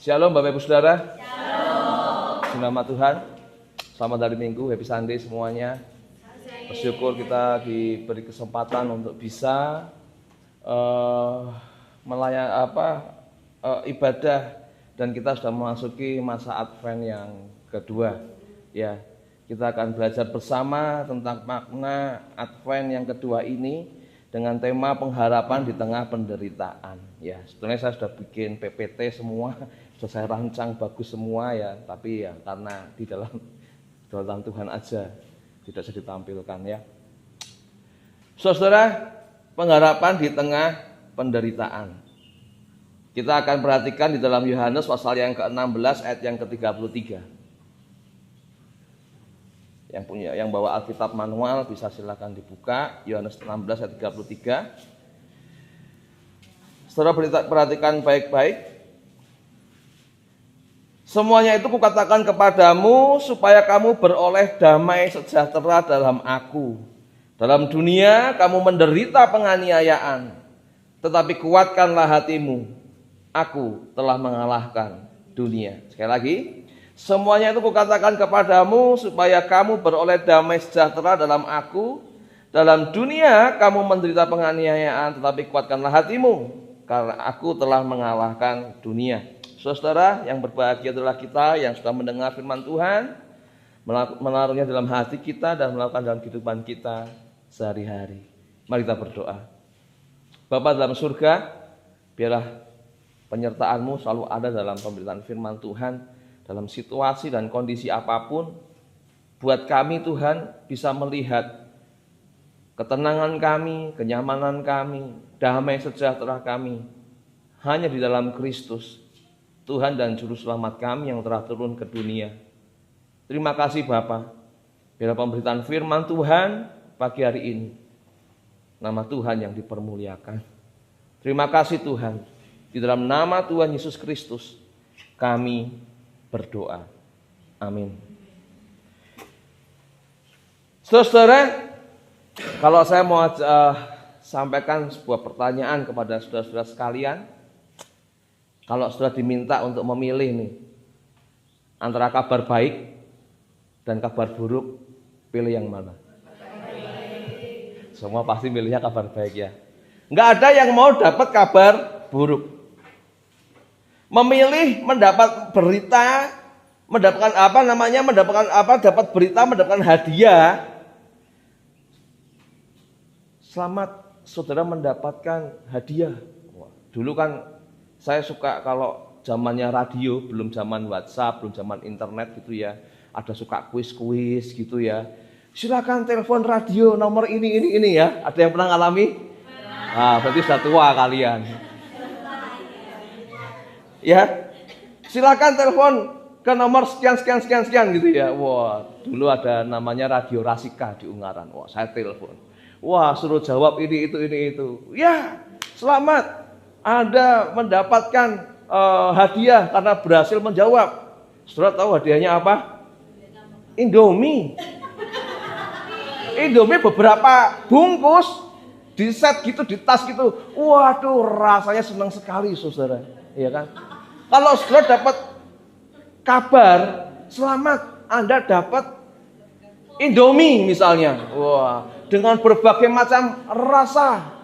Shalom Bapak Ibu Saudara. Shalom. Nama Tuhan. Selamat hari Minggu, Happy Sunday semuanya. Bersyukur kita diberi kesempatan untuk bisa ibadah, dan kita sudah memasuki masa Advent yang kedua. Ya, kita akan belajar bersama tentang makna Advent yang kedua ini dengan tema pengharapan di tengah penderitaan. Ya, sebenarnya saya sudah bikin PPT semua, sudah saya rancang bagus semua ya, tapi ya karena di dalam kedaulatan Tuhan aja tidak bisa ditampilkan ya. Saudara, pengharapan di tengah penderitaan. Kita akan perhatikan di dalam Yohanes pasal yang ke-16 ayat yang ke-33. Yang bawa Alkitab manual bisa silakan dibuka, Yohanes 16 ayat 33. Saudara perhatikan baik-baik. Semuanya itu kukatakan kepadamu supaya kamu beroleh damai sejahtera dalam aku. Dalam dunia kamu menderita penganiayaan, tetapi kuatkanlah hatimu. Aku telah mengalahkan dunia. Sekali lagi. Semuanya itu kukatakan kepadamu supaya kamu beroleh damai sejahtera dalam aku. Dalam dunia kamu menderita penganiayaan, tetapi kuatkanlah hatimu, karena aku telah mengalahkan dunia. Saudara, yang berbahagia adalah kita yang sudah mendengar firman Tuhan, menaruhnya dalam hati kita dan melakukan dalam kehidupan kita sehari-hari. Mari kita berdoa. Bapa dalam surga, biarlah penyertaan-Mu selalu ada dalam pemberitaan firman Tuhan. Dalam situasi dan kondisi apapun, buat kami Tuhan bisa melihat ketenangan kami, kenyamanan kami, damai sejahtera kami hanya di dalam Kristus, Tuhan dan Juru Selamat kami yang telah turun ke dunia. Terima kasih Bapa, biar pemberitaan firman Tuhan pagi hari ini, nama Tuhan yang dipermuliakan. Terima kasih Tuhan, di dalam nama Tuhan Yesus Kristus kami berdoa. Amin. Saudara, kalau saya mau sampaikan sebuah pertanyaan kepada saudara-saudara sekalian, kalau sudah diminta untuk memilih nih antara kabar baik dan kabar buruk, pilih yang mana? Semua pasti milihnya kabar baik ya. Nggak ada yang mau dapat kabar buruk. Memilih mendapat berita, dapat berita, mendapatkan hadiah. Selamat saudara mendapatkan hadiah. Dulu kan saya suka kalau zamannya radio, belum zaman WhatsApp, belum zaman internet gitu ya. Ada suka kuis-kuis gitu ya. Silakan telepon radio nomor ini ya. Ada yang pernah ngalami? Nah, berarti sudah tua kalian. Ya, silakan telepon ke nomor sekian gitu ya. Wah, dulu ada namanya Radio Rasika di Ungaran. Wah, saya telepon. Wah, suruh jawab ini itu. Ya, selamat Anda mendapatkan hadiah karena berhasil menjawab. Saudara tahu hadiahnya apa? Indomie. Indomie beberapa bungkus di set gitu, di tas gitu. Waduh, rasanya senang sekali saudara. Iya kan? Kalau saudara dapat kabar, selamat Anda dapat Indomie misalnya. Wah, dengan berbagai macam rasa.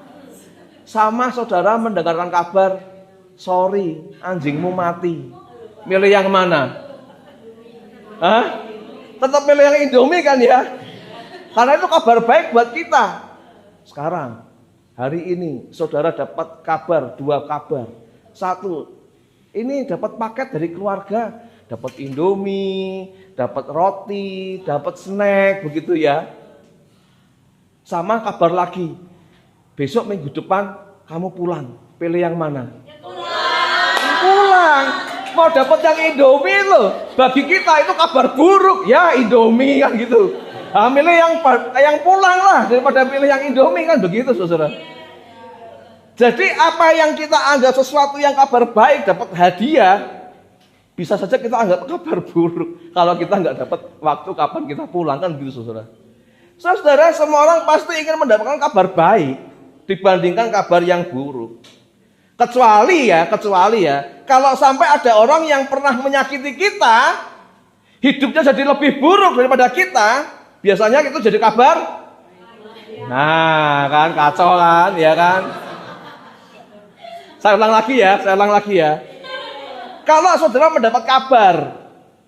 Sama saudara mendengarkan kabar, sorry, anjingmu mati. Milih yang mana? Hah? Tetap milih yang Indomie kan ya? Karena itu kabar baik buat kita. Sekarang, hari ini saudara dapat kabar, 2 kabar. 1, ini dapat paket dari keluarga, dapat Indomie, dapat roti, dapat snack, begitu ya. Sama kabar lagi, besok minggu depan kamu pulang, pilih yang mana? Pulang. Mau dapat yang Indomie loh. Bagi kita itu kabar buruk, ya Indomie kan gitu. Nah, milih yang pulang lah daripada pilih yang Indomie kan begitu saudara. Jadi apa yang kita anggap sesuatu yang kabar baik dapat hadiah, bisa saja kita anggap kabar buruk kalau kita nggak dapat waktu kapan kita pulang kan gitu saudara. Saudara, semua orang pasti ingin mendapatkan kabar baik dibandingkan kabar yang buruk. Kecuali ya, kalau sampai ada orang yang pernah menyakiti kita, hidupnya jadi lebih buruk daripada kita, biasanya itu jadi kabar. Nah, kan kacau kan, ya kan? Saya ulang lagi ya. Kalau saudara mendapat kabar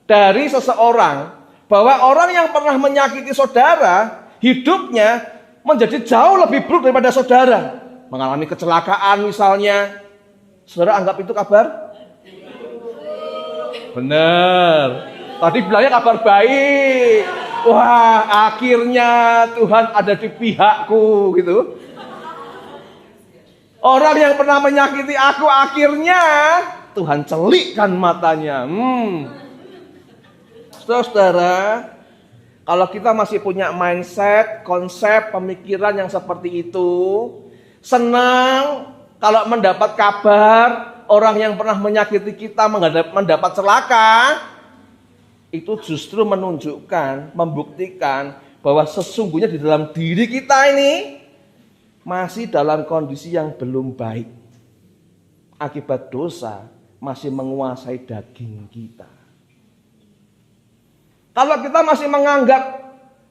dari seseorang bahwa orang yang pernah menyakiti saudara, hidupnya menjadi jauh lebih buruk daripada saudara, mengalami kecelakaan misalnya, saudara anggap itu kabar? Benar. Tadi bilangnya kabar baik. Wah, akhirnya Tuhan ada di pihakku gitu. Orang yang pernah menyakiti aku, akhirnya Tuhan celikkan matanya. Saudara, kalau kita masih punya mindset, konsep, pemikiran yang seperti itu, senang kalau mendapat kabar orang yang pernah menyakiti kita mendapat celaka, itu justru menunjukkan, membuktikan bahwa sesungguhnya di dalam diri kita ini masih dalam kondisi yang belum baik. Akibat dosa masih menguasai daging kita. Kalau kita masih menganggap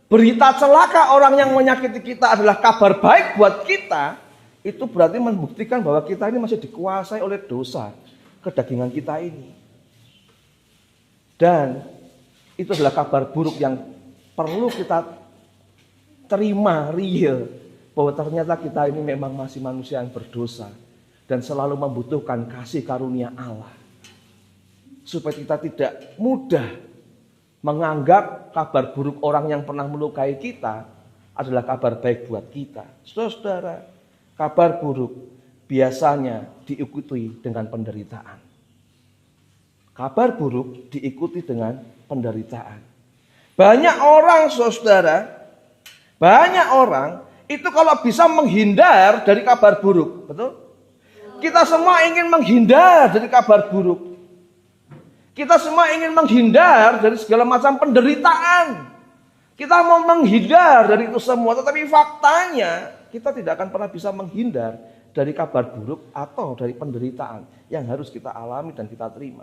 berita celaka orang yang menyakiti kita adalah kabar baik buat kita, itu berarti membuktikan bahwa kita ini masih dikuasai oleh dosa kedagingan kita ini. Dan itu adalah kabar buruk yang perlu kita terima real, bahwa ternyata kita ini memang masih manusia yang berdosa dan selalu membutuhkan kasih karunia Allah. Supaya kita tidak mudah menganggap kabar buruk orang yang pernah melukai kita adalah kabar baik buat kita. Saudara, kabar buruk biasanya diikuti dengan penderitaan. Kabar buruk diikuti dengan penderitaan. Banyak orang, saudara, itu kalau bisa menghindar dari kabar buruk, betul? Kita semua ingin menghindar dari kabar buruk. Kita semua ingin menghindar dari segala macam penderitaan. Kita mau menghindar dari itu semua, tetapi faktanya kita tidak akan pernah bisa menghindar dari kabar buruk atau dari penderitaan yang harus kita alami dan kita terima.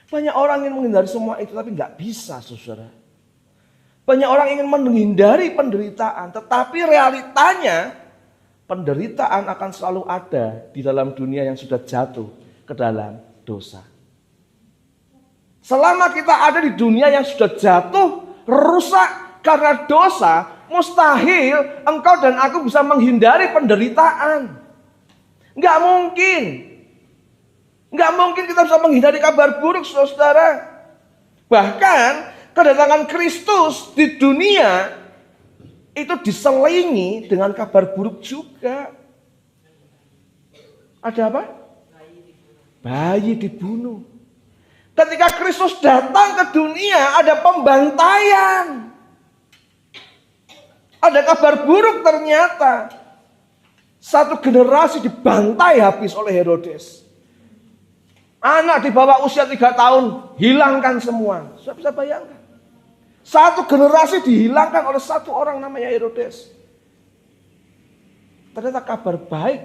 Banyak orang ingin menghindari semua itu, tapi nggak bisa, saudara. Banyak orang ingin menghindari penderitaan, tetapi realitanya penderitaan akan selalu ada di dalam dunia yang sudah jatuh ke dalam dosa. Selama kita ada di dunia yang sudah jatuh, rusak karena dosa, mustahil engkau dan aku bisa menghindari penderitaan. Nggak mungkin. Nggak mungkin kita bisa menghindari kabar buruk, saudara. Bahkan kedatangan Kristus di dunia itu diselingi dengan kabar buruk juga. Ada apa? Bayi dibunuh. Ketika Kristus datang ke dunia, ada pembantaian. Ada kabar buruk ternyata. Satu generasi dibantai habis oleh Herodes. Anak di bawah usia 3 tahun hilangkan semua. Sudah bisa bayangkan. Satu generasi dihilangkan oleh satu orang namanya Herodes. Ternyata kabar baik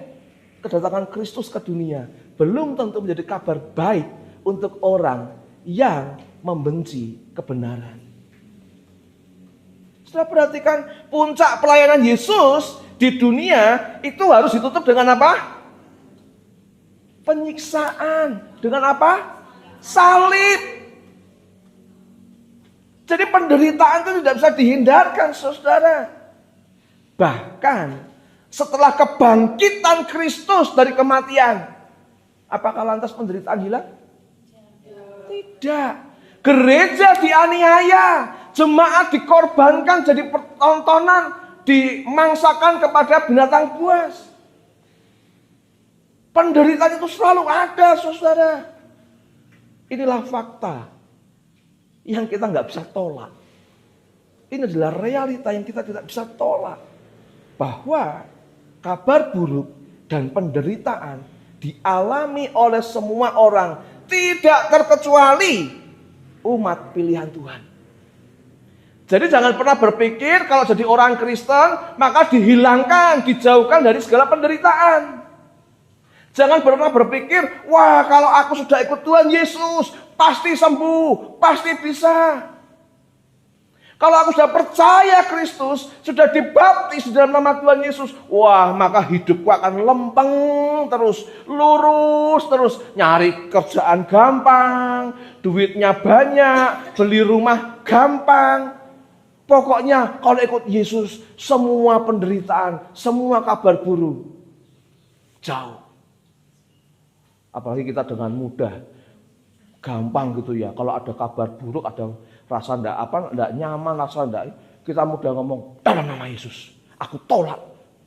kedatangan Kristus ke dunia belum tentu menjadi kabar baik untuk orang yang membenci kebenaran. Setelah perhatikan puncak pelayanan Yesus di dunia itu harus ditutup dengan apa? Penyiksaan. Dengan apa? Salib. Jadi penderitaan itu tidak bisa dihindarkan, saudara. Bahkan setelah kebangkitan Kristus dari kematian, apakah lantas penderitaan hilang? Tidak. Gereja dianiaya, jemaat dikorbankan jadi pertontonan, dimangsakan kepada binatang buas. Penderitaan itu selalu ada, saudara. Inilah fakta yang kita nggak bisa tolak. Ini adalah realita yang kita tidak bisa tolak. Bahwa kabar buruk dan penderitaan dialami oleh semua orang, tidak terkecuali umat pilihan Tuhan. Jadi jangan pernah berpikir kalau jadi orang Kristen maka dihilangkan, dijauhkan dari segala penderitaan. Jangan pernah berpikir, wah kalau aku sudah ikut Tuhan Yesus, pasti sembuh, pasti bisa. Kalau aku sudah percaya Kristus, sudah dibaptis di dalam nama Tuhan Yesus, wah maka hidupku akan lempeng terus, lurus terus, nyari kerjaan gampang, duitnya banyak, beli rumah gampang. Pokoknya kalau ikut Yesus, semua penderitaan, semua kabar buruk jauh. Apalagi kita dengan mudah, gampang gitu ya. Kalau ada kabar buruk, ada rasa enggak nyaman, rasa enggak, kita mudah ngomong dalam nama Yesus, aku tolak.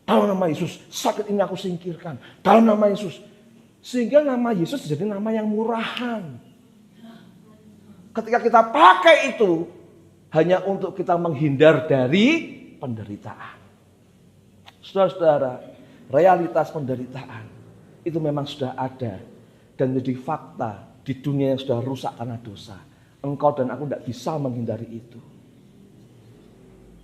Dalam nama Yesus, sakit ini aku singkirkan. Dalam nama Yesus. Sehingga nama Yesus jadi nama yang murahan. Ketika kita pakai itu hanya untuk kita menghindar dari penderitaan. Saudara-saudara, realitas penderitaan itu memang sudah ada dan menjadi fakta di dunia yang sudah rusak karena dosa. Engkau dan aku tidak bisa menghindari itu.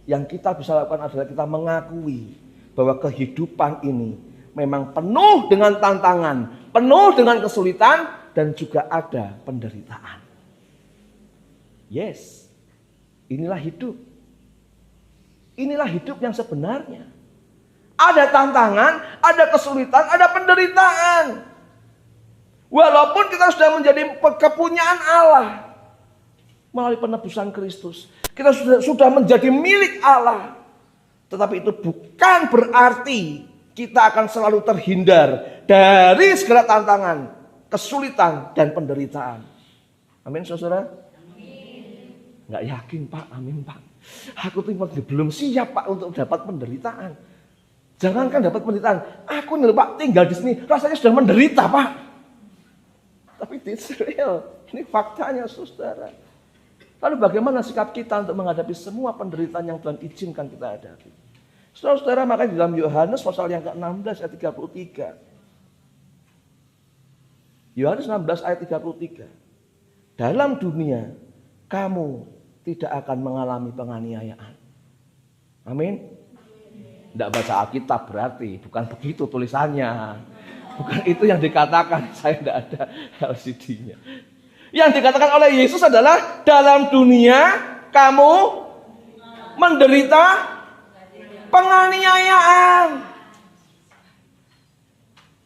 Yang kita bisa lakukan adalah kita mengakui bahwa kehidupan ini memang penuh dengan tantangan, penuh dengan kesulitan, dan juga ada penderitaan. Yes, inilah hidup. Inilah hidup yang sebenarnya. Ada tantangan, ada kesulitan, ada penderitaan. Walaupun kita sudah menjadi kepunyaan Allah melalui penebusan Kristus, kita sudah menjadi milik Allah. Tetapi itu bukan berarti kita akan selalu terhindar dari segala tantangan, kesulitan, dan penderitaan. Amin, saudara? Amin. Nggak yakin, Pak. Amin, Pak. Aku tuh belum siap, Pak, untuk dapat penderitaan. Jangankan dapat penderitaan, aku nih, Pak, tinggal di sini rasanya sudah menderita, Pak. Tapi it's real. Ini faktanya, saudara. Lalu bagaimana sikap kita untuk menghadapi semua penderitaan yang Tuhan izinkan kita hadapi? Saudara-saudara, makanya di dalam Yohanes pasal yang ke-16 ayat 33. Yohanes 16 ayat 33. Dalam dunia kamu tidak akan mengalami penganiayaan. Amin. Tidak baca Alkitab berarti, bukan begitu tulisannya. Bukan itu yang dikatakan, saya tidak ada LCD-nya. Yang dikatakan oleh Yesus adalah dalam dunia kamu menderita penganiayaan.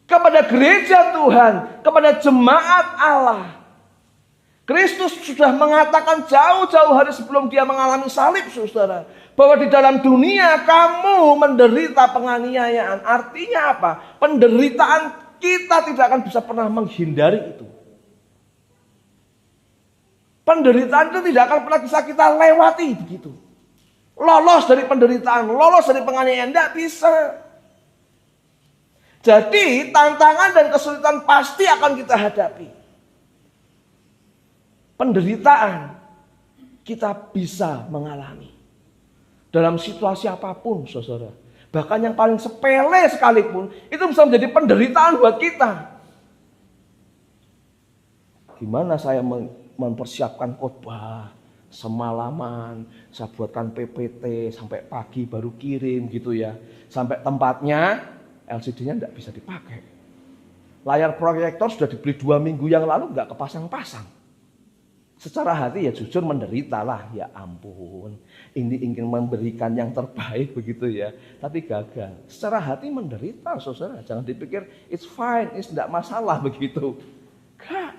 Kepada gereja Tuhan, kepada jemaat Allah. Kristus sudah mengatakan jauh-jauh hari sebelum dia mengalami salib, saudara, bahwa di dalam dunia kamu menderita penganiayaan. Artinya apa? Penderitaan kita tidak akan bisa pernah menghindari itu. Penderitaan itu tidak akan pernah bisa kita lewati begitu. Lolos dari penderitaan, lolos dari penganiayaan, tidak bisa. Jadi tantangan dan kesulitan pasti akan kita hadapi. Penderitaan kita bisa mengalami. Dalam situasi apapun, saudara. Bahkan yang paling sepele sekalipun, itu bisa menjadi penderitaan buat kita. Gimana saya mempersiapkan khotbah semalaman, saya buatkan PPT sampai pagi baru kirim gitu ya. Sampai tempatnya LCD-nya tidak bisa dipakai. Layar proyektor sudah dibeli 2 minggu yang lalu nggak kepasang-pasang. Secara hati ya jujur menderita lah, ya ampun. Ini ingin memberikan yang terbaik begitu ya, tapi gagal. Secara hati menderita, saudara. Jangan dipikir it's fine, it's tidak masalah begitu. Gak.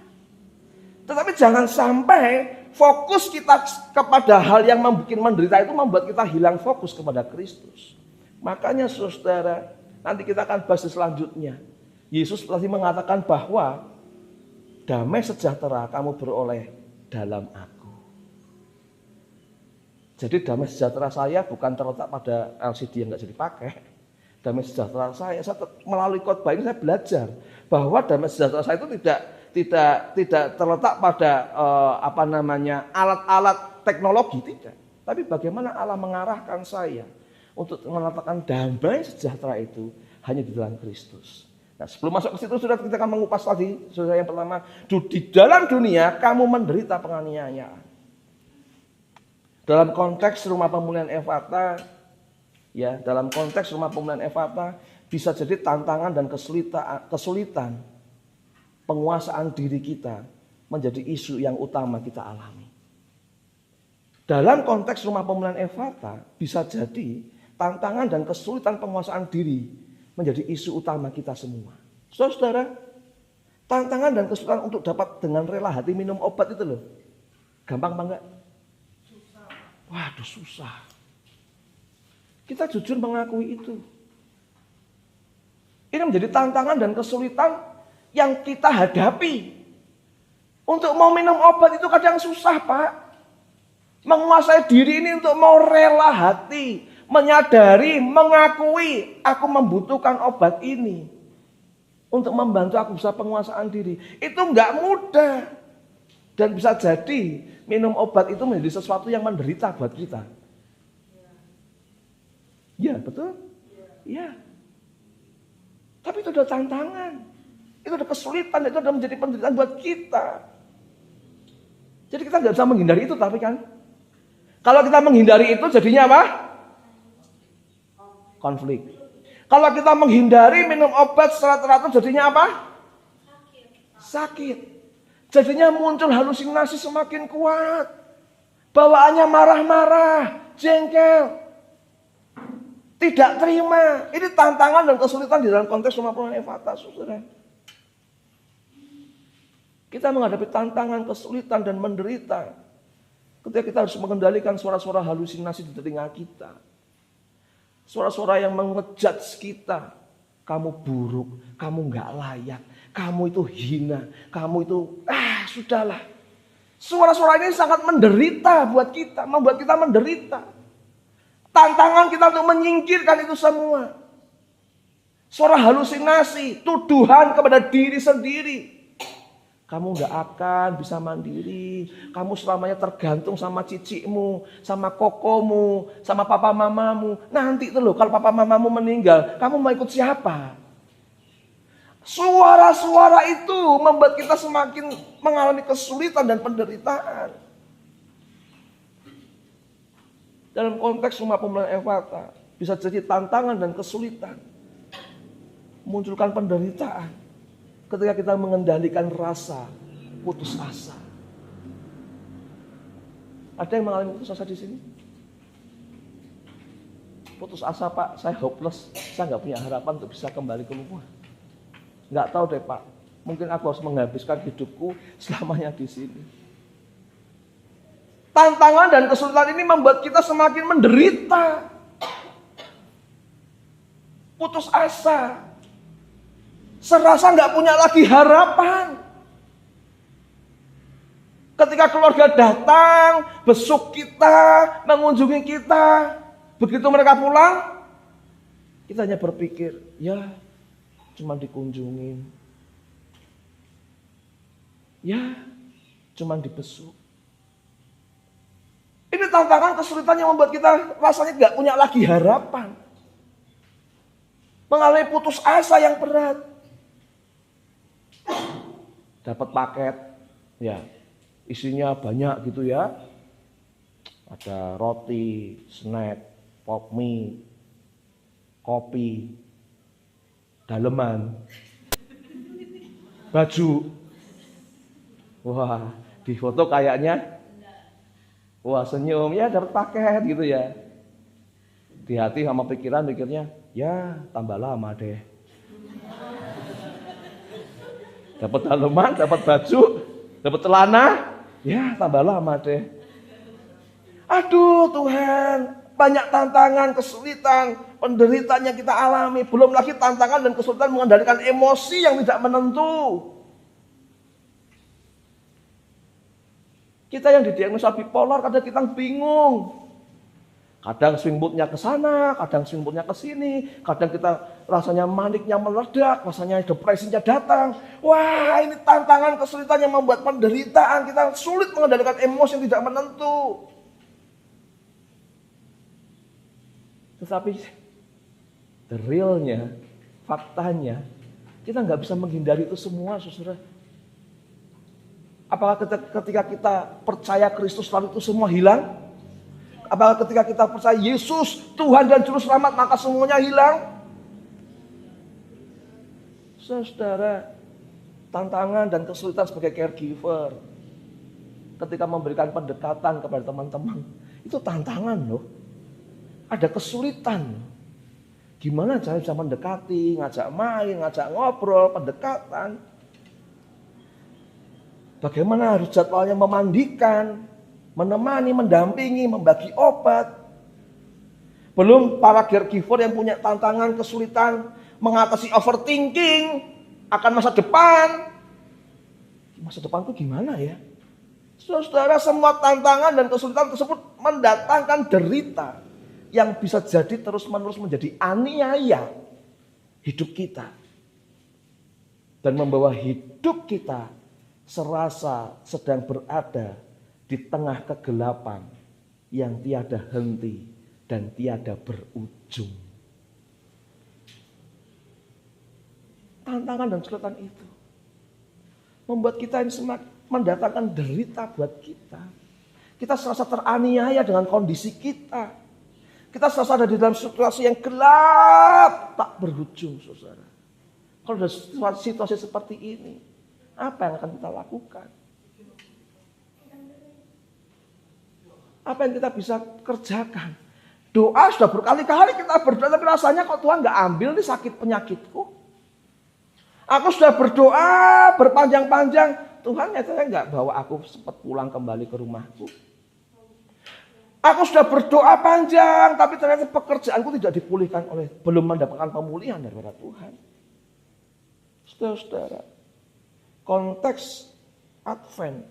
Tetapi jangan sampai fokus kita kepada hal yang membuat menderita itu membuat kita hilang fokus kepada Kristus. Makanya saudara, nanti kita akan bahas selanjutnya. Yesus tadi mengatakan bahwa damai sejahtera kamu beroleh dalam aku. Jadi damai sejahtera saya bukan terletak pada LCD yang nggak jadi pakai. Damai sejahtera saya melalui khotbah ini saya belajar bahwa damai sejahtera saya itu tidak terletak pada alat-alat teknologi, tidak. Tapi bagaimana Allah mengarahkan saya untuk mengatakan damai sejahtera itu hanya di dalam Kristus. Nah, sebelum masuk ke situ sudah kita akan mengupas tadi, saudara, yang pertama, di dalam dunia kamu menderita penganiayaan. Dalam konteks rumah pemulihan Efata, ya, dalam konteks rumah pemulihan Efata, bisa jadi tantangan dan kesulitan penguasaan diri kita menjadi isu yang utama kita alami. Dalam konteks Rumah Pemulihan Efata bisa jadi tantangan dan kesulitan penguasaan diri menjadi isu utama kita semua. Saudara, tantangan dan kesulitan untuk dapat dengan rela hati minum obat itu loh. Gampang apa enggak? Susah. Waduh, susah. Kita jujur mengakui itu. Ini menjadi tantangan dan kesulitan yang kita hadapi. Untuk mau minum obat itu kadang susah, Pak. Menguasai diri ini untuk mau rela hati, menyadari, mengakui aku membutuhkan obat ini. Untuk membantu aku bisa penguasaan diri. Itu enggak mudah. Dan bisa jadi minum obat itu menjadi sesuatu yang menderita buat kita. Ya, betul? Ya. Tapi itu adalah tantangan. Itu adalah kesulitan, itu adalah menjadi penderitaan buat kita. Jadi kita nggak bisa menghindari itu, tapi kan. Kalau kita menghindari itu jadinya apa? Konflik. Kalau kita menghindari minum obat secara teratur jadinya apa? Sakit. Jadinya muncul halusinasi semakin kuat. Bawaannya marah-marah, jengkel. Tidak terima. Ini tantangan dan kesulitan di dalam konteks Rumah Pemulihan Efata, saudara. Kita menghadapi tantangan, kesulitan, dan menderita. Ketika kita harus mengendalikan suara-suara halusinasi di telinga kita. Suara-suara yang mengejudge kita. Kamu buruk, kamu gak layak, kamu itu hina, kamu itu, sudahlah. Suara-suara ini sangat menderita buat kita, membuat kita menderita. Tantangan kita untuk menyingkirkan itu semua. Suara halusinasi, tuduhan kepada diri sendiri. Kamu gak akan bisa mandiri. Kamu selamanya tergantung sama cicikmu, sama kokomu, sama papa mamamu. Nanti itu loh, kalau papa mamamu meninggal, kamu mau ikut siapa? Suara-suara itu membuat kita semakin mengalami kesulitan dan penderitaan. Dalam konteks Rumah Pemulihan Efata bisa jadi tantangan dan kesulitan. Munculkan penderitaan ketika kita mengendalikan rasa putus asa. Ada yang mengalami putus asa di sini? Putus asa, Pak, saya hopeless, saya nggak punya harapan untuk bisa kembali ke rumah. Nggak tahu deh, Pak, mungkin aku harus menghabiskan hidupku selamanya di sini. Tantangan dan kesulitan ini membuat kita semakin menderita. Putus asa. Serasa nggak punya lagi harapan. Ketika keluarga datang, besuk kita, mengunjungi kita. Begitu mereka pulang, kita hanya berpikir, ya cuma dikunjungin. Ya cuma dibesuk. Ini tantangan kesulitan yang membuat kita rasanya nggak punya lagi harapan. Mengalami putus asa yang berat. Dapat paket, ya isinya banyak gitu ya. Ada roti, snack, pop mie, kopi, daleman, baju. Wah, di foto kayaknya wah senyum, ya dapat paket gitu ya. Di hati sama pikiran mikirnya, ya tambah lama deh. Dapat daleman, dapat baju, dapat celana, ya tambah lama deh. Aduh Tuhan, banyak tantangan, kesulitan, penderitaan yang kita alami. Belum lagi tantangan dan kesulitan mengendalikan emosi yang tidak menentu. Kita yang didiagnosa bipolar kadang kita bingung. Kadang swing moodnya ke sana, kadang swing moodnya ke sini, kadang kita rasanya maniknya meledak, rasanya depresinya datang. Wah, ini tantangan kesulitan yang membuat penderitaan kita sulit mengendalikan emosi yang tidak menentu. Tetapi the realnya, faktanya, kita nggak bisa menghindari itu semua, saudara. Apakah ketika kita percaya Kristus lalu itu semua hilang? Apakah ketika kita percaya Yesus Tuhan dan Juru Selamat maka semuanya hilang? Saudara, tantangan dan kesulitan sebagai caregiver ketika memberikan pendekatan kepada teman-teman, itu tantangan loh. Ada kesulitan. Gimana cara bisa mendekati, ngajak main, ngajak ngobrol, pendekatan. Bagaimana harus jadwalnya memandikan, menemani, mendampingi, membagi obat. Belum para caregiver yang punya tantangan, kesulitan, mengatasi overthinking akan masa depan. Masa depanku gimana ya? Saudara, semua tantangan dan kesulitan tersebut mendatangkan derita yang bisa jadi terus-menerus menjadi aniaya hidup kita. Dan membawa hidup kita serasa sedang berada di tengah kegelapan yang tiada henti dan tiada berujung. Tantangan dan kesulitan itu membuat kita ini semakin mendatangkan derita buat kita. Kita serasa teraniaya dengan kondisi kita. Kita serasa ada di dalam situasi yang gelap, tak berujung, saudara. Kalau ada situasi seperti ini, apa yang akan kita lakukan? Apa yang kita bisa kerjakan? Doa sudah berkali-kali kita berdoa, tapi rasanya kok Tuhan gak ambil nih sakit penyakitku. Aku sudah berdoa berpanjang-panjang, Tuhan nyatanya gak bawa aku sempat pulang kembali ke rumahku. Aku sudah berdoa panjang, tapi ternyata pekerjaanku tidak dipulihkan oleh, belum mendapatkan pemulihan daripada Tuhan. Saudara-saudara, konteks Advent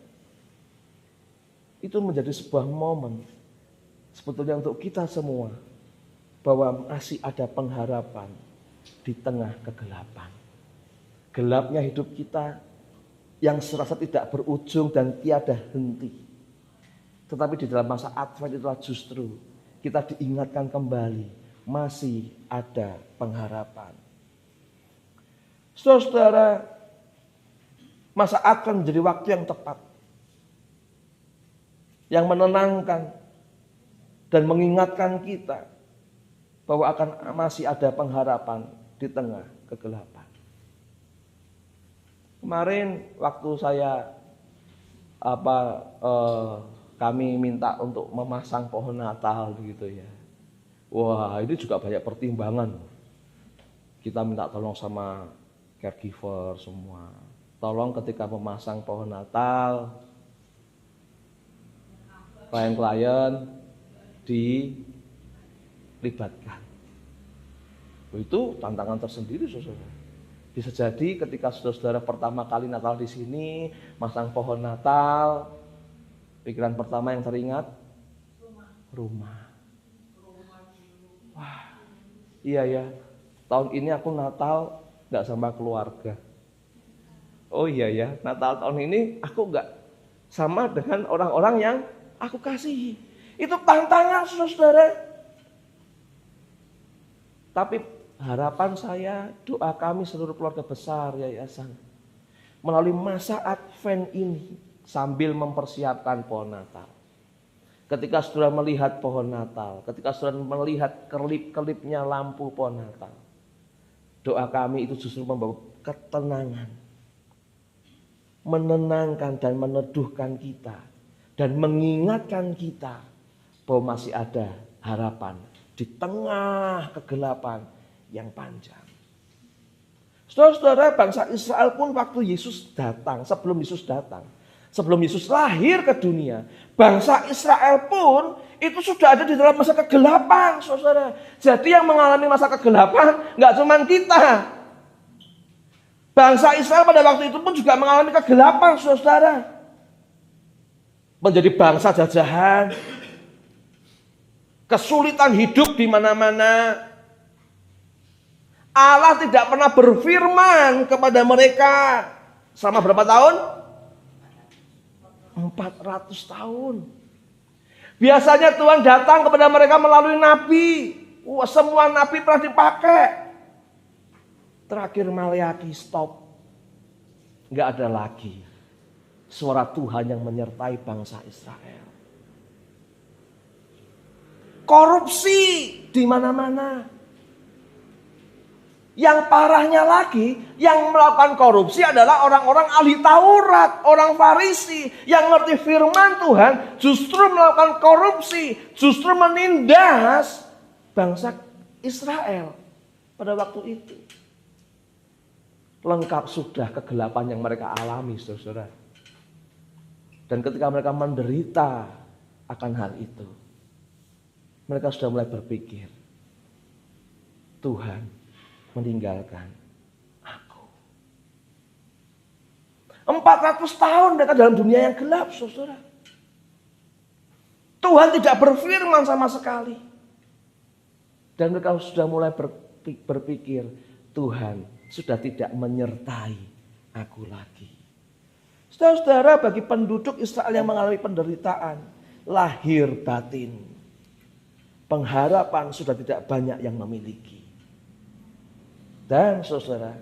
itu menjadi sebuah momen sebetulnya untuk kita semua, bahwa masih ada pengharapan di tengah kegelapan. Gelapnya hidup kita yang serasa tidak berujung dan tiada henti. Tetapi di dalam masa Advent itulah justru kita diingatkan kembali masih ada pengharapan. Saudara-saudara, masa Advent menjadi waktu yang tepat, yang menenangkan dan mengingatkan kita bahwa akan masih ada pengharapan di tengah kegelapan. Kemarin waktu saya kami minta untuk memasang pohon Natal begitu ya. Wah, ini juga banyak pertimbangan. Kita minta tolong sama caregiver semua. Tolong ketika memasang pohon Natal, klien-klien dilibatkan. Itu tantangan tersendiri, saudara. Bisa jadi ketika saudara-saudara pertama kali Natal di sini, masang pohon Natal, pikiran pertama yang teringat rumah. Wah, iya ya. Tahun ini aku Natal nggak sama keluarga. Oh iya ya, Natal tahun ini aku nggak sama dengan orang-orang yang aku kasihi. Itu tantangan, saudara. Tapi harapan saya, doa kami seluruh keluarga besar yayasan, melalui masa Advent ini sambil mempersiapkan pohon Natal. Ketika saudara melihat pohon Natal, ketika saudara melihat kelip-kelipnya lampu pohon Natal, doa kami itu justru membawa ketenangan, menenangkan dan meneduhkan kita, dan mengingatkan kita bahwa masih ada harapan di tengah kegelapan yang panjang. Saudara-saudara, bangsa Israel pun waktu Yesus datang, sebelum Yesus lahir ke dunia, bangsa Israel pun itu sudah ada di dalam masa kegelapan, saudara. Jadi yang mengalami masa kegelapan nggak cuma kita. Bangsa Israel pada waktu itu pun juga mengalami kegelapan, saudara. Menjadi bangsa jajahan, kesulitan hidup di mana-mana. Allah tidak pernah berfirman kepada mereka selama berapa tahun? 400 tahun. Biasanya Tuhan datang kepada mereka melalui nabi. Wah, semua nabi pernah dipakai. Terakhir Maleakhi, stop. Enggak ada lagi suara Tuhan yang menyertai bangsa Israel. Korupsi di mana-mana. Yang parahnya lagi, yang melakukan korupsi adalah orang-orang ahli Taurat, orang Farisi yang ngerti firman Tuhan, justru melakukan korupsi, justru menindas bangsa Israel pada waktu itu. Lengkap sudah kegelapan yang mereka alami, saudara. Dan ketika mereka menderita akan hal itu, mereka sudah mulai berpikir, Tuhan meninggalkan aku. 400 tahun mereka dalam dunia yang gelap, saudara. Tuhan tidak berfirman sama sekali. Dan mereka sudah mulai berpikir, Tuhan sudah tidak menyertai aku lagi. Saudara-saudara, bagi penduduk Israel yang mengalami penderitaan, lahir batin, pengharapan sudah tidak banyak yang memiliki. Dan saudara,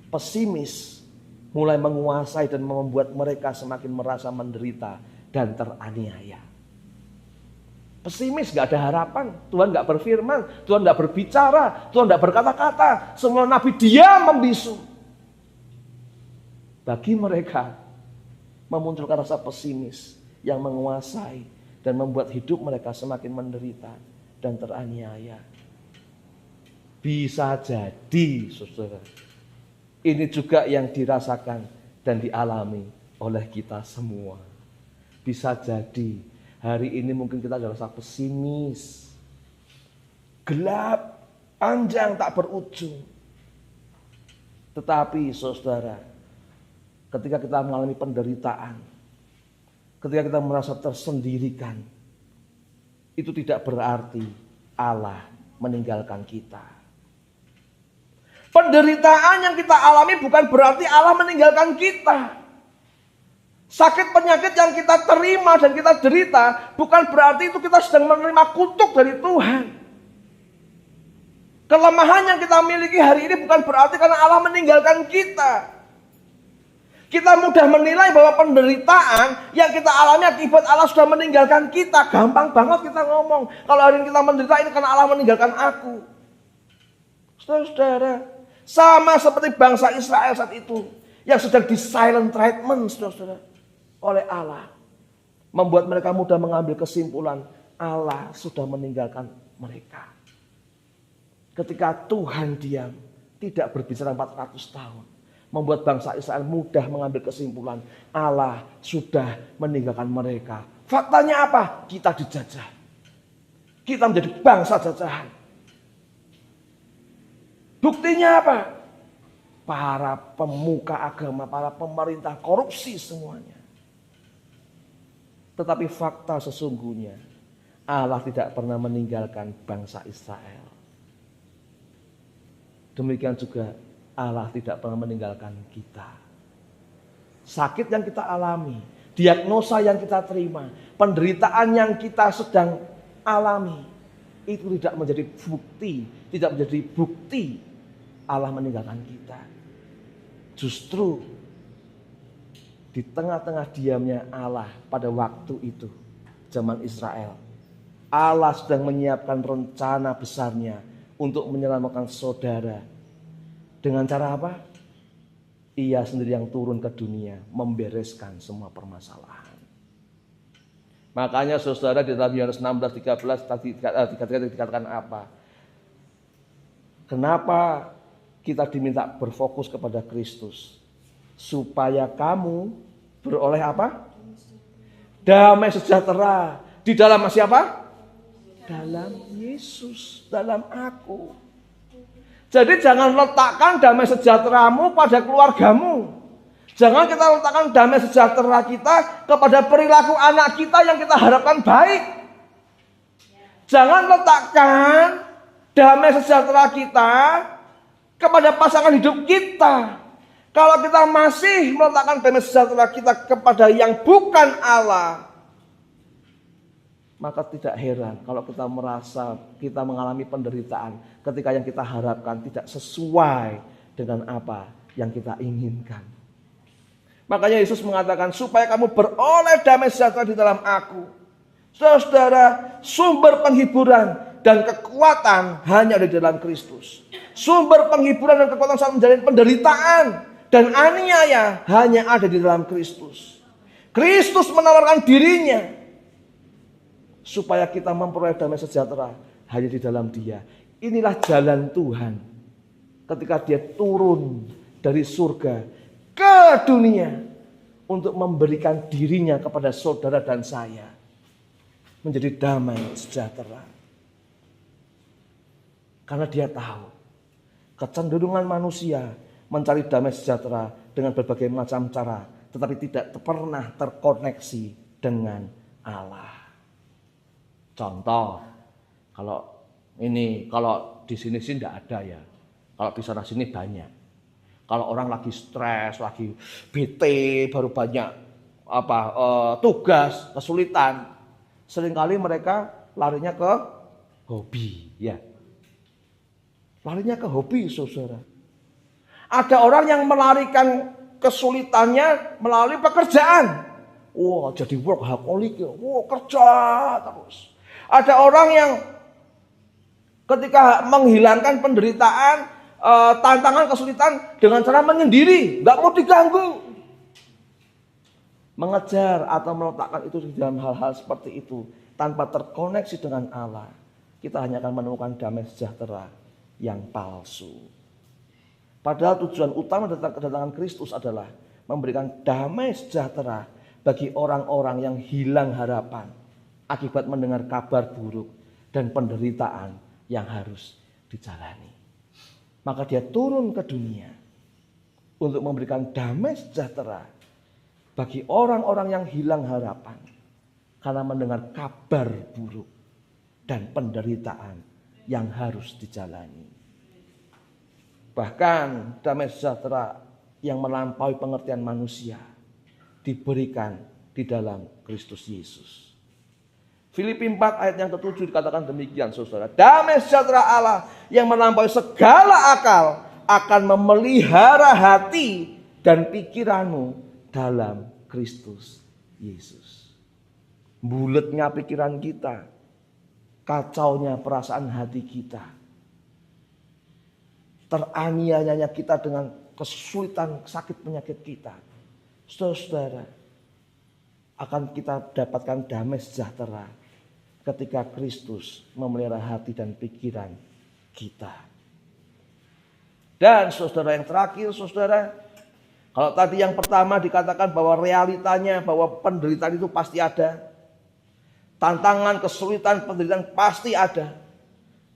pesimis mulai menguasai dan membuat mereka semakin merasa menderita dan teraniaya. Pesimis, gak ada harapan. Tuhan gak berfirman, Tuhan gak berbicara, Tuhan gak berkata-kata. Semua nabi diam membisu. Bagi mereka memunculkan rasa pesimis yang menguasai dan membuat hidup mereka semakin menderita dan teraniaya. Bisa jadi, saudara, ini juga yang dirasakan dan dialami oleh kita semua. Bisa jadi hari ini mungkin kita ada rasa pesimis, gelap, panjang, tak berujung. Tetapi saudara, ketika kita mengalami penderitaan, ketika kita merasa tersendirikan, itu tidak berarti Allah meninggalkan kita. Penderitaan yang kita alami bukan berarti Allah meninggalkan kita. Sakit penyakit yang kita terima dan kita derita bukan berarti itu kita sedang menerima kutuk dari Tuhan. Kelemahan yang kita miliki hari ini bukan berarti karena Allah meninggalkan kita. Kita mudah menilai bahwa penderitaan yang kita alami akibat Allah sudah meninggalkan kita. Gampang banget kita ngomong, kalau hari ini kita menderita ini karena Allah meninggalkan aku. Saudara, sama seperti bangsa Israel saat itu yang sedang di silent treatment, saudara, oleh Allah, membuat mereka mudah mengambil kesimpulan Allah sudah meninggalkan mereka. Ketika Tuhan diam, tidak berbicara 400 tahun, membuat bangsa Israel mudah mengambil kesimpulan Allah sudah meninggalkan mereka. Faktanya apa? Kita dijajah. Kita menjadi bangsa jajahan. Buktinya apa? Para pemuka agama, para pemerintah korupsi semuanya. Tetapi fakta sesungguhnya Allah tidak pernah meninggalkan bangsa Israel. Demikian juga Allah tidak pernah meninggalkan kita. Sakit yang kita alami, diagnosa yang kita terima, penderitaan yang kita sedang alami, itu tidak menjadi bukti Allah meninggalkan kita. Justru di tengah-tengah diamnya Allah pada waktu itu, zaman Israel, Allah sedang menyiapkan rencana besarnya untuk menyelamatkan saudara. Dengan cara apa? Ia sendiri yang turun ke dunia membereskan semua permasalahan. Makanya saudara di dalam Yohanes 16:13 tadi dikatakan apa? Kenapa kita diminta berfokus kepada Kristus? Supaya kamu beroleh apa? Damai sejahtera. Di dalam siapa? Dalam Yesus, dalam aku. Jadi jangan letakkan damai sejahteramu pada keluargamu. Jangan kita letakkan damai sejahtera kita kepada perilaku anak kita yang kita harapkan baik. Jangan letakkan damai sejahtera kita kepada pasangan hidup kita. Kalau kita masih meletakkan damai sejahtera kita kepada yang bukan Allah, maka tidak heran kalau kita merasa kita mengalami penderitaan ketika yang kita harapkan tidak sesuai dengan apa yang kita inginkan. Makanya Yesus mengatakan supaya kamu beroleh damai sejahtera di dalam aku. Saudara, sumber penghiburan dan kekuatan hanya ada di dalam Kristus. Sumber penghiburan dan kekuatan saat menjalani penderitaan dan aniaya hanya ada di dalam Kristus. Kristus menawarkan dirinya supaya kita memperoleh damai sejahtera hanya di dalam Dia. Inilah jalan Tuhan ketika Dia turun dari surga ke dunia untuk memberikan dirinya kepada saudara dan saya menjadi damai sejahtera. Karena Dia tahu kecenderungan manusia mencari damai sejahtera dengan berbagai macam cara, tetapi tidak pernah terkoneksi dengan Allah. Contoh, kalau di sini sih tidak ada ya. Kalau di sana sini banyak. Kalau orang lagi stres, lagi bete, baru banyak tugas, kesulitan, seringkali mereka larinya ke hobi, ya. Larinya ke hobi, saudara. Ada orang yang melarikan kesulitannya melalui pekerjaan. Wah, jadi workaholic, wah kerja terus. Ada orang yang ketika menghilangkan penderitaan, tantangan, kesulitan dengan cara menyendiri, nggak mau diganggu. Mengejar atau meletakkan itu di dalam hal-hal seperti itu tanpa terkoneksi dengan Allah, kita hanya akan menemukan damai sejahtera yang palsu. Padahal tujuan utama kedatangan Kristus adalah memberikan damai sejahtera bagi orang-orang yang hilang harapan akibat mendengar kabar buruk dan penderitaan yang harus dijalani. Maka Dia turun ke dunia untuk memberikan damai sejahtera bagi orang-orang yang hilang harapan karena mendengar kabar buruk dan penderitaan yang harus dijalani. Bahkan damai sejahtera yang melampaui pengertian manusia diberikan di dalam Kristus Yesus. Filipi 4 ayat yang ke-7 dikatakan demikian, saudara. Damai sejahtera Allah yang melampaui segala akal akan memelihara hati dan pikiranmu dalam Kristus Yesus. Buletnya pikiran kita, kacaunya perasaan hati kita, teraniayanya kita dengan kesulitan, sakit, penyakit kita, saudara, akan kita dapatkan damai sejahtera ketika Kristus memelihara hati dan pikiran kita. Dan saudara, yang terakhir, saudara, kalau tadi yang pertama dikatakan bahwa realitanya, bahwa penderitaan itu pasti ada, tantangan, kesulitan, penderitaan pasti ada,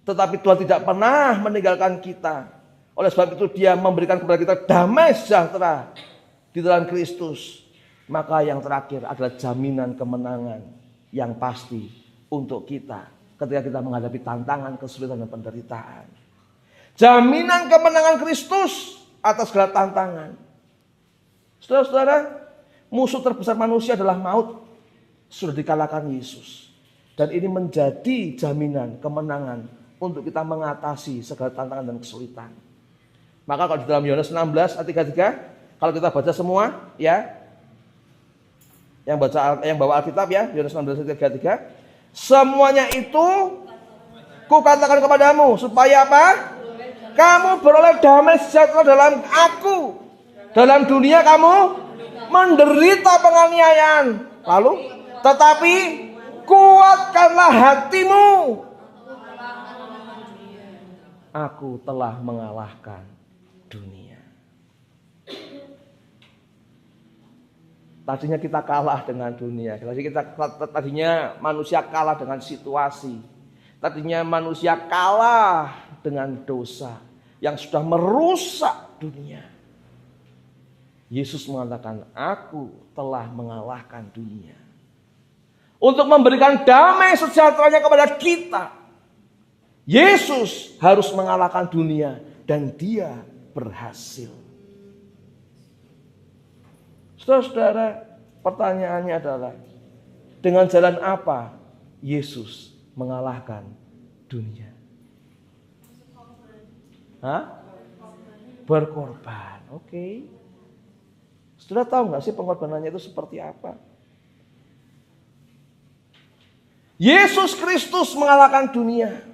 tetapi Tuhan tidak pernah meninggalkan kita. Oleh sebab itu Dia memberikan kepada kita damai sejahtera di dalam Kristus. Maka yang terakhir adalah jaminan kemenangan yang pasti untuk kita ketika kita menghadapi tantangan, kesulitan dan penderitaan. Jaminan kemenangan Kristus atas segala tantangan. Saudara-saudara, musuh terbesar manusia adalah maut. Sudah dikalahkan Yesus. Dan ini menjadi jaminan kemenangan untuk kita mengatasi segala tantangan dan kesulitan. Maka kalau di dalam Yohanes 16 ayat 33, kalau kita baca semua, ya, yang bawa Alkitab ya, Yohanes 16 ayat 33, semuanya itu kukatakan kepadamu supaya apa? Kamu beroleh damai sejahtera dalam aku. Dalam dunia kamu menderita penganiayaan. Lalu, tetapi kuatkanlah hatimu. Aku telah mengalahkan dunia. Tadinya kita kalah dengan dunia. Tadinya manusia kalah dengan situasi. Tadinya manusia kalah dengan dosa yang sudah merusak dunia. Yesus mengatakan, aku telah mengalahkan dunia. Untuk memberikan damai sejahteranya kepada kita, Yesus harus mengalahkan dunia dan Dia berhasil. Saudara-saudara, pertanyaannya adalah, dengan jalan apa Yesus mengalahkan dunia? Berkorban. Oke. Saudara tahu nggak sih pengorbanannya itu seperti apa? Yesus Kristus mengalahkan dunia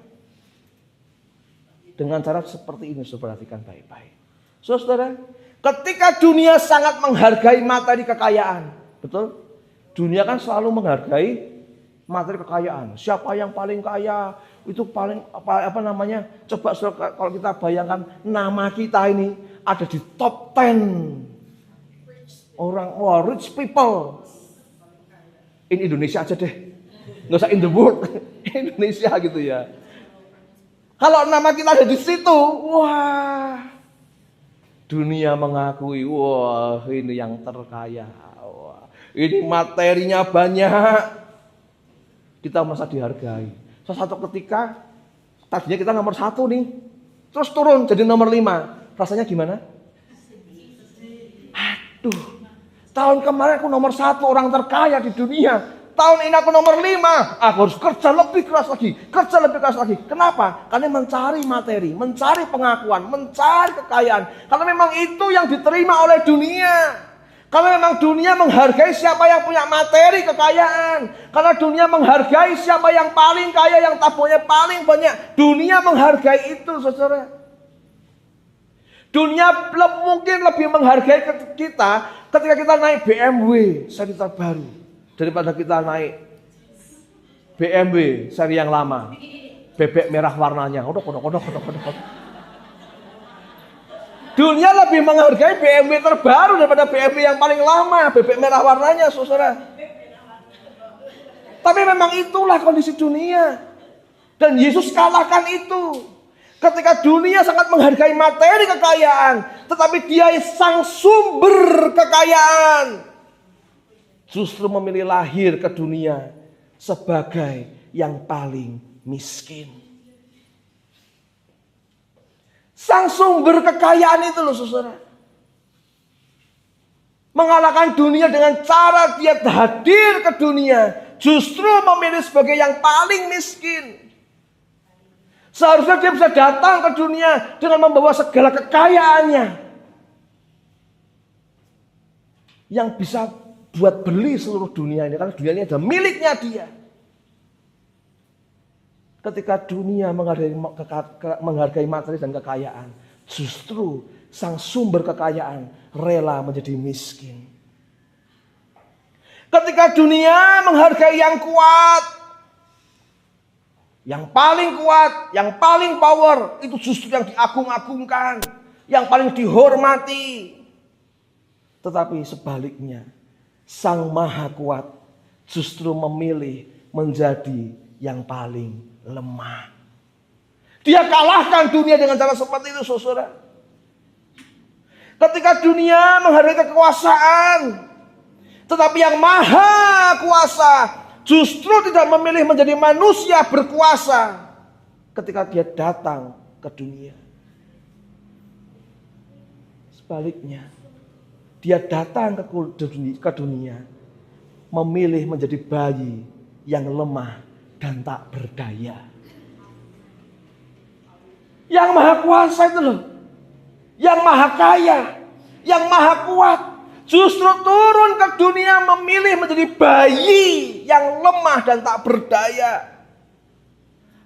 dengan cara seperti ini, saudara perhatikan baik-baik. Saudara, ketika dunia sangat menghargai materi kekayaan, betul? Dunia kan selalu menghargai materi kekayaan. Siapa yang paling kaya, itu paling apa namanya? Coba saudara, kalau kita bayangkan nama kita ini ada di top 10 orang rich people in Indonesia aja deh, nggak usah in the world, Indonesia gitu ya. Kalau nama kita ada di situ, wah, dunia mengakui, wah ini yang terkaya, wah, ini materinya banyak, kita merasa dihargai. Suatu ketika tadinya kita nomor 1 nih, terus turun jadi nomor 5, rasanya gimana? Aduh, tahun kemarin aku nomor 1 orang terkaya di dunia. Tahun ini aku nomor 5. Aku harus kerja lebih keras lagi. Kenapa? Karena mencari materi, mencari pengakuan, mencari kekayaan. Karena memang itu yang diterima oleh dunia. Karena memang dunia menghargai siapa yang punya materi kekayaan. Karena dunia menghargai siapa yang paling kaya, yang tabungannya paling banyak. Dunia menghargai itu, saudara. Dunia mungkin lebih menghargai kita ketika kita naik BMW seri terbaru daripada kita naik BMW seri yang lama, bebek merah warnanya. Dunia lebih menghargai BMW terbaru daripada BMW yang paling lama, bebek merah warnanya, saudara. Tapi memang itulah kondisi dunia, dan Yesus kalahkan itu. Ketika dunia sangat menghargai materi kekayaan, tetapi Dia sang sumber kekayaan justru memilih lahir ke dunia sebagai yang paling miskin. Sang sumber kekayaan itu loh, saudara, mengalahkan dunia dengan cara Dia hadir ke dunia, justru memilih sebagai yang paling miskin. Seharusnya Dia bisa datang ke dunia dengan membawa segala kekayaannya yang bisa buat beli seluruh dunia ini, karena dunia ini adalah miliknya Dia. Ketika dunia menghargai materi dan kekayaan, justru sang sumber kekayaan rela menjadi miskin. Ketika dunia menghargai yang kuat, yang paling kuat, yang paling power, itu justru yang diagung-agungkan, yang paling dihormati. Tetapi sebaliknya, Sang Maha Kuat justru memilih menjadi yang paling lemah. Dia kalahkan dunia dengan cara seperti itu, saudara. Ketika dunia menghargai kekuasaan, tetapi yang Maha Kuasa justru tidak memilih menjadi manusia berkuasa ketika Dia datang ke dunia. Sebaliknya, Dia datang ke dunia memilih menjadi bayi yang lemah dan tak berdaya. Yang Maha Kuasa itu loh, yang Maha Kaya, yang Maha Kuat, justru turun ke dunia memilih menjadi bayi yang lemah dan tak berdaya.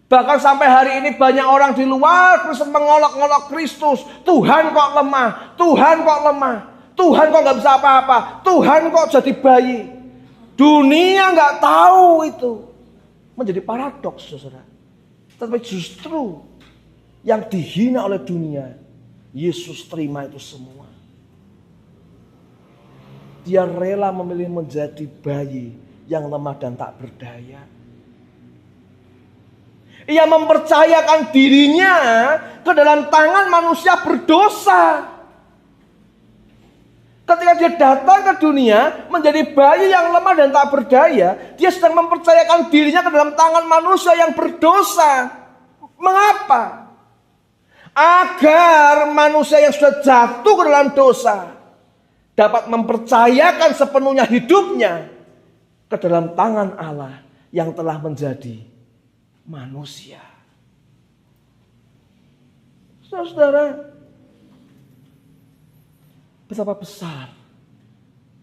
Bahkan sampai hari ini banyak orang di luar Kristen mengolok-olok Kristus. Tuhan kok lemah, Tuhan kok lemah, Tuhan kok gak bisa apa-apa, Tuhan kok jadi bayi. Dunia gak tahu itu. Menjadi paradoks, saudara. Tetapi justru yang dihina oleh dunia, Yesus terima itu semua. Dia rela memilih menjadi bayi yang lemah dan tak berdaya. Ia mempercayakan dirinya ke dalam tangan manusia berdosa. Ketika Dia datang ke dunia menjadi bayi yang lemah dan tak berdaya, Dia sedang mempercayakan dirinya ke dalam tangan manusia yang berdosa. Mengapa? Agar manusia yang sudah jatuh ke dalam dosa dapat mempercayakan sepenuhnya hidupnya ke dalam tangan Allah yang telah menjadi manusia. Saudara, betapa besar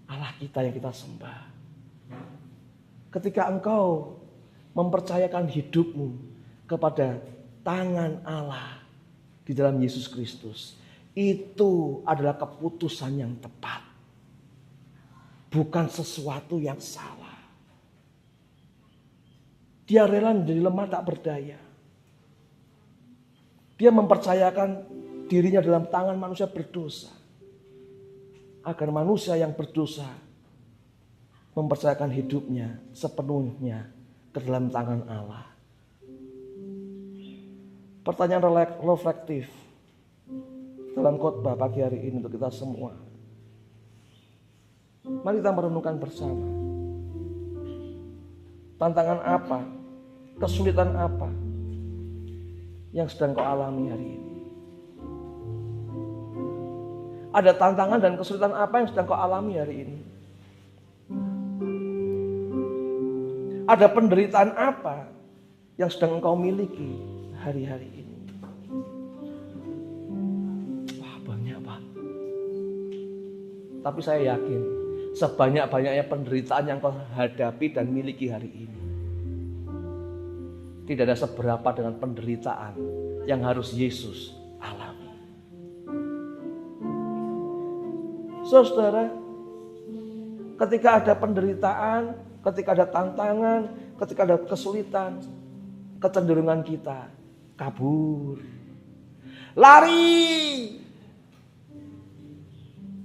Allah kita yang kita sembah. Ketika engkau mempercayakan hidupmu kepada tangan Allah di dalam Yesus Kristus, itu adalah keputusan yang tepat. Bukan sesuatu yang salah. Dia rela menjadi lemah tak berdaya. Dia mempercayakan dirinya dalam tangan manusia berdosa. Agar manusia yang berdosa mempercayakan hidupnya sepenuhnya ke dalam tangan Allah. Pertanyaan reflektif dalam khotbah pagi hari ini untuk kita semua. Mari kita merenungkan bersama. Tantangan apa, kesulitan apa yang sedang kau alami hari ini? Ada tantangan dan kesulitan apa yang sedang kau alami hari ini? Ada penderitaan apa yang sedang engkau miliki hari-hari ini? Wah, banyak Pak. Tapi saya yakin sebanyak-banyaknya penderitaan yang kau hadapi dan miliki hari ini, tidak ada seberapa dengan penderitaan yang harus Yesus alami. Saudara, ketika ada penderitaan, ketika ada tantangan, ketika ada kesulitan, kecenderungan kita kabur, lari.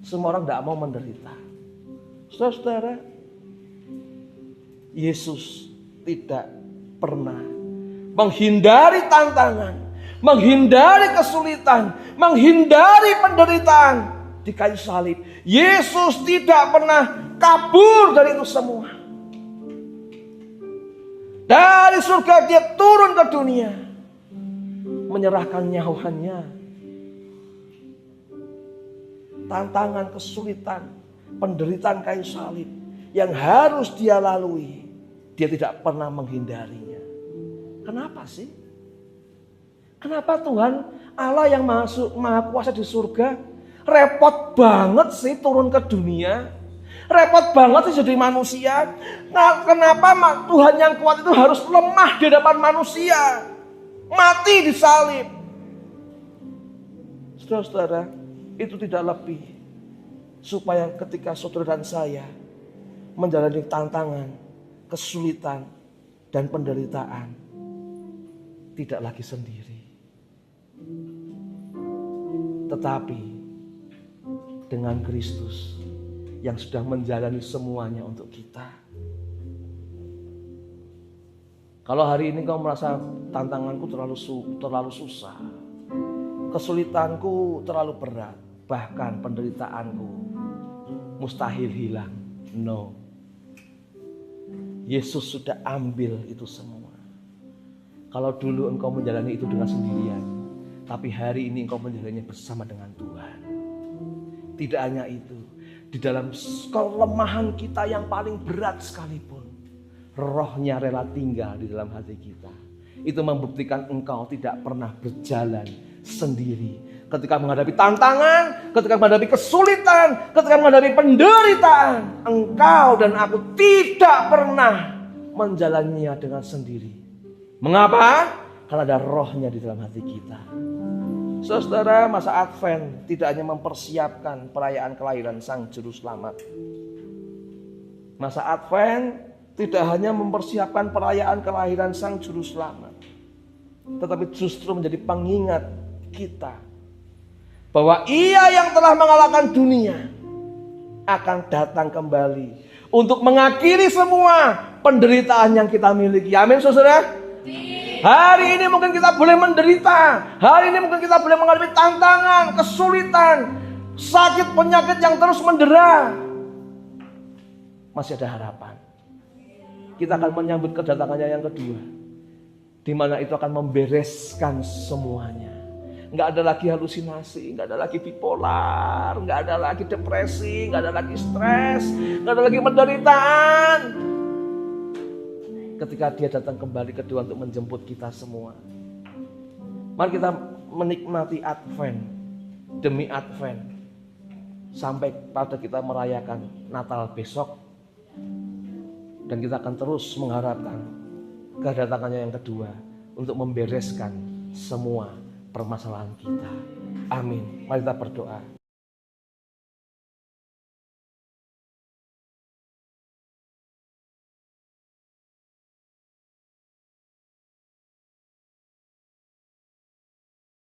Semua orang tidak mau menderita. Saudara, Yesus tidak pernah menghindari tantangan, menghindari kesulitan, menghindari penderitaan di kayu salib. Yesus tidak pernah kabur dari itu semua. Dari surga dia turun ke dunia, menyerahkan nyawanya. Tantangan, kesulitan, penderitaan kayu salib yang harus dia lalui, dia tidak pernah menghindarinya. Kenapa sih? Kenapa Tuhan Allah yang maha kuasa di surga repot banget sih turun ke dunia? Repot banget sih jadi manusia. Nah, kenapa Tuhan yang kuat itu harus lemah di depan manusia? Mati di salib. Saudara-saudara, itu tidak lebih supaya ketika saudara dan saya menjalani tantangan, kesulitan, dan penderitaan, tidak lagi sendiri. Tetapi dengan Kristus yang sudah menjalani semuanya untuk kita. Kalau hari ini kau merasa tantanganku terlalu susah, kesulitanku terlalu berat, bahkan penderitaanku mustahil hilang. No. Yesus sudah ambil itu semua. Kalau dulu engkau menjalani itu dengan sendirian, tapi hari ini engkau menjalaninya bersama dengan Tuhan. Tidak hanya itu, di dalam kelemahan kita yang paling berat sekalipun, Roh-Nya rela tinggal di dalam hati kita. Itu membuktikan engkau tidak pernah berjalan sendiri. Ketika menghadapi tantangan, ketika menghadapi kesulitan, ketika menghadapi penderitaan, engkau dan aku tidak pernah menjalaninya dengan sendiri. Mengapa? Karena ada Roh-Nya di dalam hati kita. Saudara, masa Advent tidak hanya mempersiapkan perayaan kelahiran Sang Juru Selamat. Masa Advent tidak hanya mempersiapkan perayaan kelahiran Sang Juru Selamat, tetapi justru menjadi pengingat kita bahwa Ia yang telah mengalahkan dunia akan datang kembali untuk mengakhiri semua penderitaan yang kita miliki. Amin, saudara. Hari ini mungkin kita boleh menderita. Hari ini mungkin kita boleh mengalami tantangan, kesulitan, sakit, penyakit yang terus mendera. Masih ada harapan. Kita akan menyambut kedatangannya yang kedua, di mana itu akan membereskan semuanya. Nggak ada lagi halusinasi, nggak ada lagi bipolar, nggak ada lagi depresi, nggak ada lagi stres, nggak ada lagi penderitaan. Ketika dia datang kembali kedua untuk menjemput kita semua. Mari kita menikmati Advent demi Advent sampai pada kita merayakan Natal besok. Dan kita akan terus mengharapkan kedatangannya yang kedua untuk membereskan semua permasalahan kita. Amin. Mari kita berdoa.